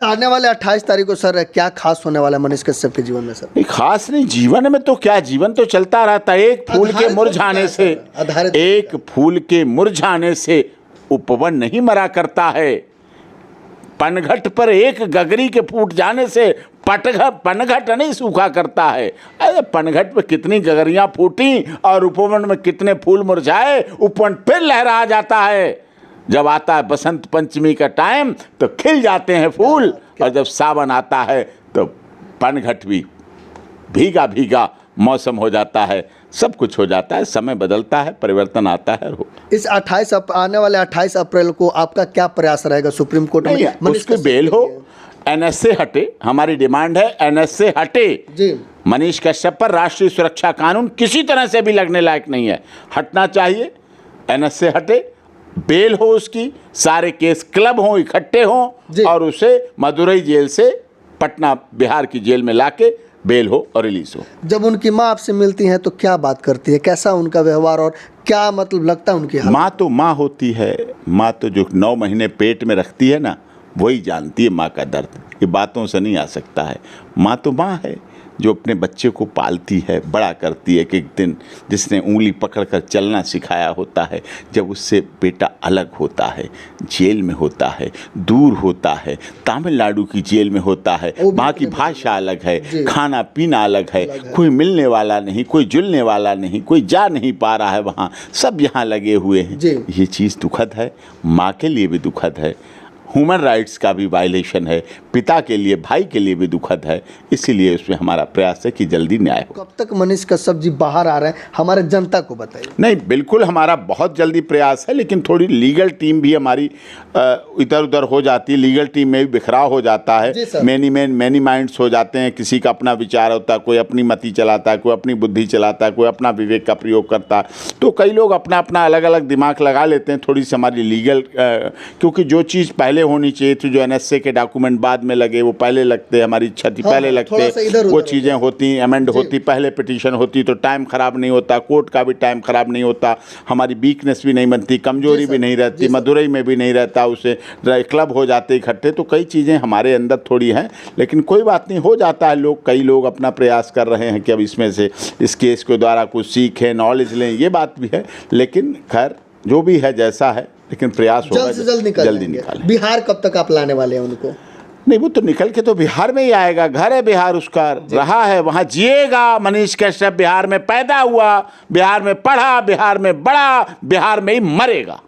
आने वाले 28 तारीख को सर क्या खास होने वाला है मनीष कश्यप के जीवन में सर? नहीं, खास नहीं, जीवन में तो क्या, जीवन तो चलता रहता है। एक फूल के मुरझाने से, एक फूल के मुरझाने से उपवन नहीं मरा करता है। पनघट पर एक गगरी के फूट जाने से पनघट नहीं सूखा करता है। अरे पनघट पे कितनी गगरियां फूटी और उपवन में कितने फूल मुरझाए, उपवन फिर लहरा जाता है। जब आता है बसंत पंचमी का टाइम तो खिल जाते हैं फूल, और जब सावन आता है तो पनघट भी भीगा भीगा मौसम हो जाता है, सब कुछ हो जाता है, समय बदलता है, परिवर्तन आता है। इस आने वाले 28 अप्रैल को आपका क्या प्रयास रहेगा सुप्रीम कोर्ट में? उसके बेल हो, एनएसए हटे, हमारी डिमांड है एनएसए हटे जी। मनीष कश्यप पर राष्ट्रीय सुरक्षा कानून किसी तरह से भी लगने लायक नहीं है, हटना चाहिए। एनएसए हटे, बेल हो उसकी, सारे केस क्लब हों, इकट्ठे हों और उसे मदुरई जेल से पटना बिहार की जेल में लाके बेल हो और रिलीज हो। जब उनकी माँ आपसे मिलती हैं तो क्या बात करती है, कैसा उनका व्यवहार और क्या मतलब लगता है उनकी हालत? माँ तो माँ होती है, माँ तो जो 9 महीने पेट में रखती है ना, वही जानती है माँ का दर्द। ये बातों से नहीं आ सकता है। माँ तो माँ है जो अपने बच्चे को पालती है, बड़ा करती है। एक दिन जिसने उंगली पकड़कर चलना सिखाया होता है, जब उससे बेटा अलग होता है, जेल में होता है, दूर होता है, तमिलनाडु की जेल में होता है, वहाँ की भाषा अलग है, खाना पीना अलग है, कोई मिलने वाला नहीं, कोई जुलने वाला नहीं, कोई जा नहीं पा रहा है वहाँ, सब यहाँ लगे हुए हैं। ये चीज़ दुखद है, माँ के लिए भी दुखद है, ह्यूमन राइट्स का भी वायलेशन है, पिता के लिए, भाई के लिए भी दुखद है। इसीलिए उसमें हमारा प्रयास है कि जल्दी न्याय हो। कब तक मनीष कश्यप जी बाहर आ रहे हैं, हमारे जनता को बताइए। नहीं, बिल्कुल हमारा बहुत जल्दी प्रयास है, लेकिन थोड़ी लीगल टीम भी हमारी इधर उधर हो जाती है, लीगल टीम में भी बिखराव हो जाता है, मैनी माइंड्स हो जाते हैं। किसी का अपना विचार होता है, कोई अपनी मति चलाता है, कोई अपनी बुद्धि चलाता है, कोई अपना विवेक का प्रयोग करता है, तो कई लोग अपना अपना अलग अलग दिमाग लगा लेते हैं। थोड़ी सी हमारी लीगल, क्योंकि जो चीज़ पहले होनी चाहिए थी, जो एनएसए के डॉक्यूमेंट बाद में लगे, वो पहले लगते, हमारी इच्छा थी पहले लगते, वो चीज़ें होती, अमेंड होती, पहले पिटीशन होती तो टाइम खराब नहीं होता, कोर्ट का भी टाइम खराब नहीं होता, हमारी वीकनेस भी नहीं बनती, कमजोरी भी नहीं रहती, मदुरई में भी नहीं रहता, उसे क्लब हो जाते इकट्ठे। तो कई चीज़ें हमारे अंदर थोड़ी हैं, लेकिन कोई बात नहीं, हो जाता है। कई लोग अपना प्रयास कर रहे हैं कि अब इसमें से इस केस के द्वारा कुछ सीखें, नॉलेज लें, ये बात भी है। लेकिन खैर जो भी है जैसा है, लेकिन प्रयास होगा जल्द से जल्दी निकालें। बिहार कब तक आप लाने वाले हैं उनको? नहीं, वो तो निकल के तो बिहार में ही आएगा, घर है बिहार उसका, रहा है वहाँ, जिएगा। मनीष कश्यप बिहार में पैदा हुआ, बिहार में पढ़ा, बिहार में बड़ा, बिहार में ही मरेगा।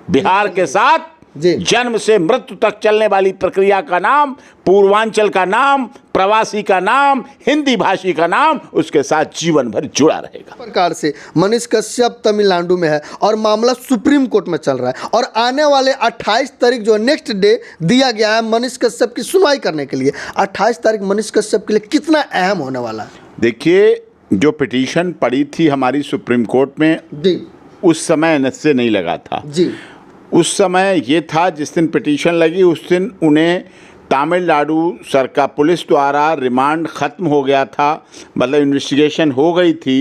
बिहार के साथ जन्म से मृत्यु तक चलने वाली प्रक्रिया का नाम, पूर्वांचल का नाम, प्रवासी का नाम, हिंदी भाषी का नाम उसके साथ जीवन भर जुड़ा रहेगा। प्रकार से मनीष कश्यप तमिलनाडु में है और मामला सुप्रीम कोर्ट में चल रहा है, और आने वाले 28 तारीख जो नेक्स्ट डे दिया गया है मनीष कश्यप की सुनवाई करने के लिए। 28 तारीख मनीष कश्यप के लिए कितना अहम होने वाला है? देखिए, जो पिटीशन पड़ी थी हमारी सुप्रीम कोर्ट में जी, उस समय एनएसए नहीं लगा था जी। उस समय ये था, जिस दिन पिटीशन लगी उस दिन उन्हें तमिलनाडु सरकार पुलिस द्वारा रिमांड ख़त्म हो गया था, मतलब इन्वेस्टिगेशन हो गई थी,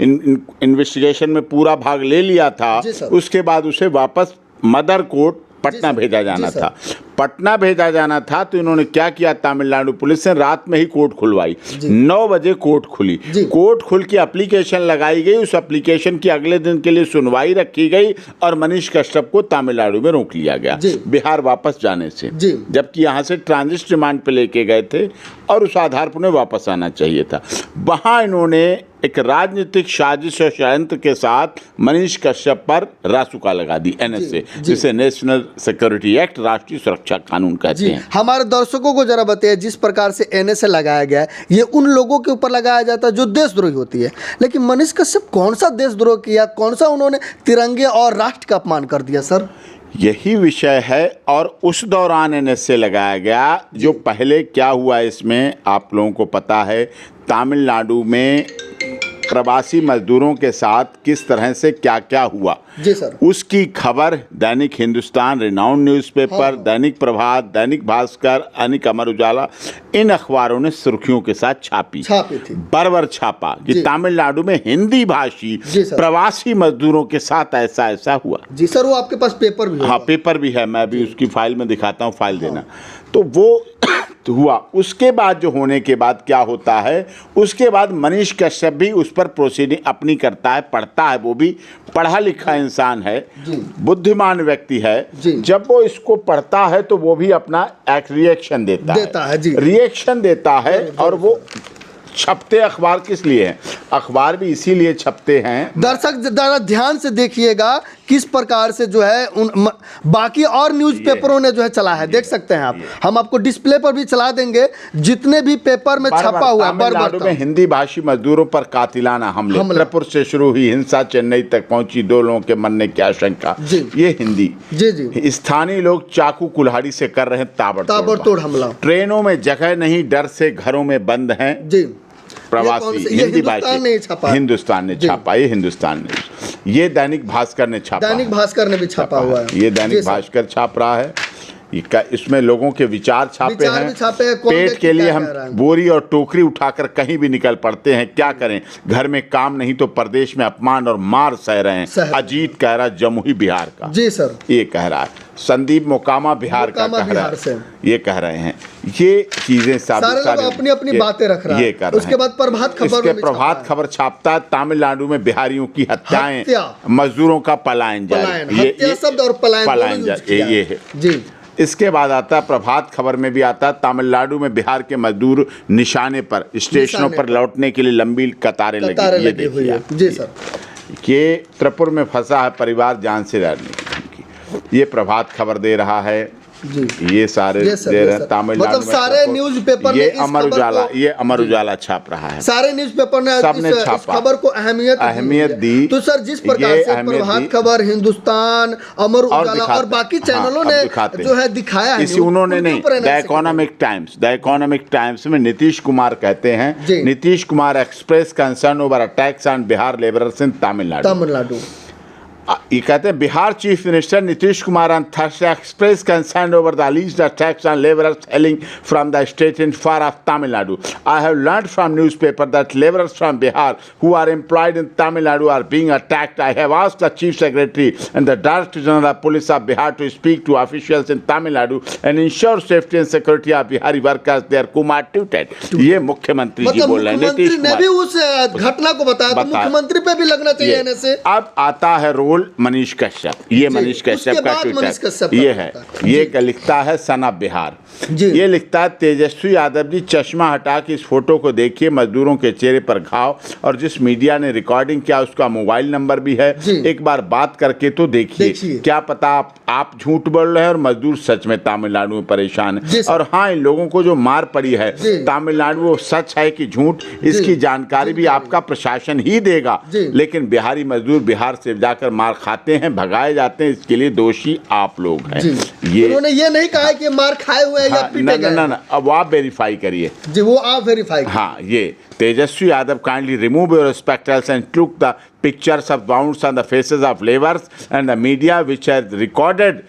इन्वेस्टिगेशन में पूरा भाग ले लिया था। उसके बाद उसे वापस मदर कोर्ट पटना भेजा जाना था। पटना भेजा जाना था तो इन्होंने क्या किया, तमिलनाडु पुलिस ने रात में ही कोर्ट खुलवाई। 9 बजे कोर्ट खुली, कोर्ट खुल के एप्लीकेशन लगाई गई, उस एप्लीकेशन की अगले दिन के लिए सुनवाई रखी गई और मनीष कश्यप को तमिलनाडु में रोक लिया गया बिहार वापस जाने से, जबकि यहाँ से ट्रांजिट रिमांड पे लेके गए थे और उस आधार पर उन्हें वापस आना चाहिए था। वहाँ इन्होंने एक राजनीतिक साजिश और षड्यंत्र के साथ मनीष कश्यप पर रासुका लगा दी, एनएसए, जिसे नेशनल सिक्योरिटी एक्ट, राष्ट्रीय सुरक्षा कानून कहते हैं। हमारे दर्शकों को जरा बताइए, जिस प्रकार से एनएसए लगाया गया है, ये उन लोगों के ऊपर लगाया जाता है जो देशद्रोही होती है, लेकिन मनीष कश्यप कौन सा देशद्रोह किया, कौन सा उन्होंने तिरंगे और राष्ट्र का अपमान कर दिया? सर, यही विषय है, और उस दौरान एनएसए लगाया गया। जो पहले क्या हुआ इसमें आप लोगों को पता है, तमिलनाडु में प्रवासी मजदूरों के साथ किस तरह से क्या क्या हुआ जी सर, उसकी खबर दैनिक हिंदुस्तान, रिनाउंड न्यूज़पेपर, दैनिक प्रभात, दैनिक भास्कर, दैनिक अमर उजाला, इन अखबारों ने सुर्खियों के साथ छापी थी, बरबर छापा कि तमिलनाडु में हिंदी भाषी प्रवासी मजदूरों के साथ ऐसा ऐसा हुआ। जी सर, वो आपके पास पेपर भी? हाँ, पेपर भी है, मैं भी उसकी फाइल में दिखाता हूँ, फाइल देना। तो वो तो हुआ। उसके बाद जो होने के बाद क्या होता है, उसके बाद मनीष कश्यप भी उस पर प्रोसीडिंग अपनी करता है, पढ़ता है, वो भी पढ़ा लिखा इंसान है, बुद्धिमान व्यक्ति है। जब वो इसको पढ़ता है तो वो भी अपना एक रिएक्शन देता है रिएक्शन देता है। और वो छपते अखबार किस लिए हैं? अखबार भी इसीलिए छपते हैं। दर्शक जरा ध्यान से देखिएगा किस प्रकार से जो है बाकी और न्यूज़पेपरों ने जो है चला है, देख सकते हैं आप। हम आपको डिस्प्ले पर भी चला देंगे जितने भी पेपर में छपा हुआ है। तमिलनाडु में हिंदी भाषी मजदूरों पर कातिलाना हमले, त्रिपुर से शुरू हुई हिंसा चेन्नई तक पहुंची, 2 लोगों के मरने की आशंका। ये हिंदी। जी। स्थानीय लोग चाकू कुल्हाड़ी से कर रहे हैं ताबड़तोड़ हमला। ट्रेनों में जगह नहीं, डर से घरों में बंद हैं। जी। प्रवासी हिंदी भाषी हिंदुस्तान ने छापा, ये हिंदुस्तान ने, ये दैनिक भास्कर ने छापा, दैनिक भास्कर ने भी छापा हुआ है। ये दैनिक भास्कर छाप रहा है। इसमें लोगों के विचार छापे हैं। पेट के लिए हम बोरी और टोकरी उठाकर कहीं भी निकल पड़ते हैं, क्या करें, घर में काम नहीं तो प्रदेश में अपमान और मार सह रहे हैं। अजीत कह रहा जमुई बिहार का, जी सर, ये कह रहा है। संदीप मोकामा बिहार का कह रहा है, ये कह रहे हैं। ये चीजें सारे अपनी अपनी बातें रख रहा है। ये कर रहे हैं। उसके बाद प्रभात खबर छापता है तमिलनाडु में बिहारियों की हत्याएं, मजदूरों का पलायन जारी, ये शब्द और पलायन ये है जी। इसके बाद आता है प्रभात खबर में भी आता है, तमिलनाडु में बिहार के मजदूर निशाने पर, स्टेशनों पर लौटने के लिए लंबी कतारें लगी हुई है। जी सर। ये त्रिपुर में फंसा है परिवार, जान से लड़ने की धमकी, ये प्रभात खबर दे रहा है जी। ये सारे दे रहे हैं तमिलनाडु में, सारे न्यूज़पेपर ये अमर उजाला छाप रहा है। सारे न्यूज़पेपर ने सबने इस खबर को अहमियत दी। तो सर जिस प्रकार से प्रभात खबर, हिंदुस्तान, अमर उजाला और बाकी चैनलों ने जो है दिखाया है, उन्होंने नहीं, द इकोनॉमिक टाइम्स में नीतीश कुमार कहते हैं, Nitish Kumar express concern over attacks on Bihar labourers इन तमिलनाडु। ये कहते हैं Bihar chief minister Nitish Kumar on Thursday expressed concern over the alleged attacks on laborers hailing from the state in far off Tamil Nadu. I have learned from newspaper that laborers from Bihar who are employed in Tamil Nadu are being attacked. I have asked the chief secretary and the director general of police of Bihar to speak to officials in Tamil Nadu and ensure safety and security of Bihari workers. They are Kumar tweeted. ये मुख्यमंत्री जी बोल रहे हैं। नीतीश कुमार ने भी उस घटना को बताया, तो मुख्यमंत्री पे भी लगना चाहिए ऐसे से। अब आता है रोल मनीष कश्यप, ये मनीष कश्यप का ट्विटर ये है, ये क्या लिखता है, सन ऑफ बिहार। ये लिखता है तेजस्वी यादव जी चश्मा हटा के इस फोटो को देखिए, मजदूरों के चेहरे पर घाव, और जिस मीडिया ने रिकॉर्डिंग किया उसका मोबाइल नंबर भी है, एक बार बात करके तो देखिए, क्या पता आप झूठ बोल रहे हैं और मजदूर सच में तमिलनाडु में परेशान है। और हाँ, इन लोगों को जो मार पड़ी है तमिलनाडु, वो सच है कि झूठ, इसकी जानकारी भी आपका प्रशासन ही देगा। लेकिन बिहारी मजदूर बिहार से जाकर मार खाते हैं, भगाए जाते हैं, इसके लिए दोषी आप लोग हैं। ये उन्होंने ये नहीं कहा है कि मार खाए हुए या पीटे गए। ना, अब आप वेरीफाई करिए जी, वो आप वेरीफाई। हाँ, ये Tejashwi Yadav kindly remove your spectacles and took the pictures of bounds on the faces of labours and the media which has recorded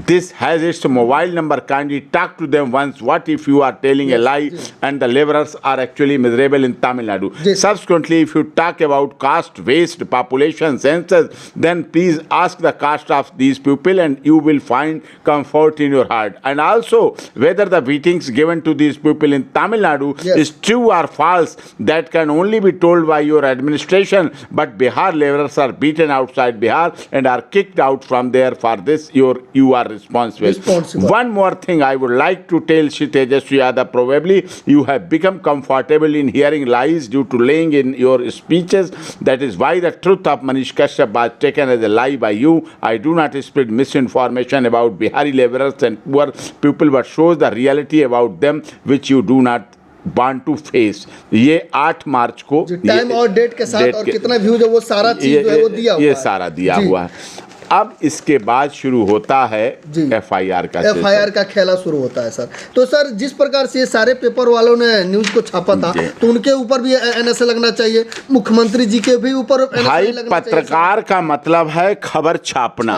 this has its mobile number. Kindly talk to them once. What if you are telling a lie and the laborers are actually miserable in Tamil Nadu? Subsequently, if you talk about caste, waste, population, census, then please ask the caste of these people and you will find comfort in your heart. And also, whether the beatings given to these people in Tamil Nadu is true or false, that can only be told by your administration. But Bihar laborers are beaten outside Bihar and are kicked out from there. For this, you are responsible. One more thing I would like to tell Shri Tejaswi Yadav, probably you have become comfortable in hearing lies due to laying in your speeches. That is why the truth of Manish Kashyap was taken as a lie by you. I do not spread misinformation about Bihari laborers and poor people, but shows the reality about them which you do not want to face. ये 8 मार्च को time और date के साथ और कितना views है वो सारा चीज जो है वो दिया हुआ है। ये सारा दिया हुआ है। अब इसके बाद शुरू होता है एफआईआर का खेला शुरू होता है सर। तो सर जिस प्रकार से ये सारे पेपर वालों ने न्यूज को छापा था, तो उनके ऊपर भी एनएसए लगना चाहिए, मुख्यमंत्री जी के भी ऊपर भाई। पत्रकार का मतलब है खबर छापना,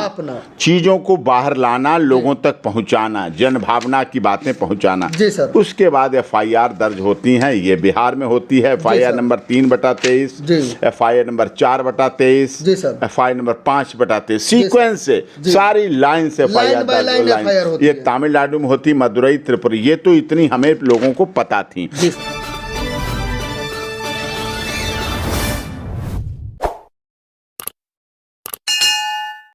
चीजों को बाहर लाना, लोगों तक पहुंचाना, जनभावना की बातें पहुंचाना। उसके बाद एफआईआर दर्ज होती हैं। ये बिहार में होती है FIR number 3/23, FIR number 4/23, FIR number 5/23। Sequence से सारी लाइन से लाइन बाय लाइन FIR होती ये है। तमिलनाडु में होती, मदुरई, त्रिपुरा, ये तो इतनी हमें लोगों को पता थी।